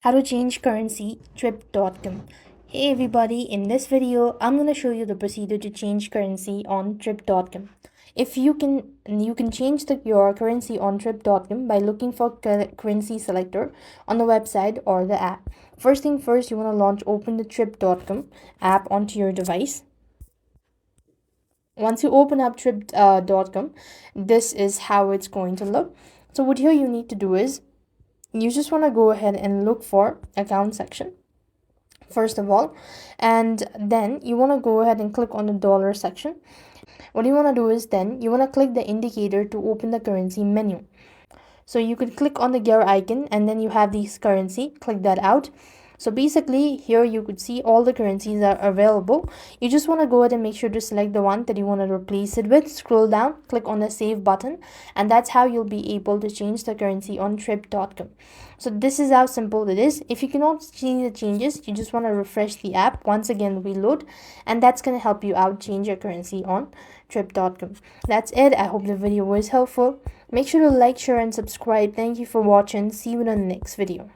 How to change currency trip.com. Hey everybody, in this video I'm going to show you the procedure to change currency on trip.com. If you can change your currency on trip.com by looking for currency selector on the website or the app. First thing first, you want to open the trip.com app onto your device. Once you open up trip.com, this is how it's going to look. So what here you need to do is you just want to go ahead and look for account section first of all, and then you want to go ahead and click on the dollar section. What you want to do is then you want to click the indicator to open the currency menu. So you could click on the gear icon and then you have this currency, click that out. So basically here you could see all the currencies are available. You just want to go ahead and make sure to select the one that you want to replace it with. Scroll down, click on the save button, and that's how you'll be able to change the currency on trip.com. So this is how simple it is. If you cannot see the changes, you just want to refresh the app, once again reload, and that's going to help you out change your currency on trip.com. That's it. I hope the video was helpful. Make sure to like, share and subscribe. Thank you for watching. See you in the next video.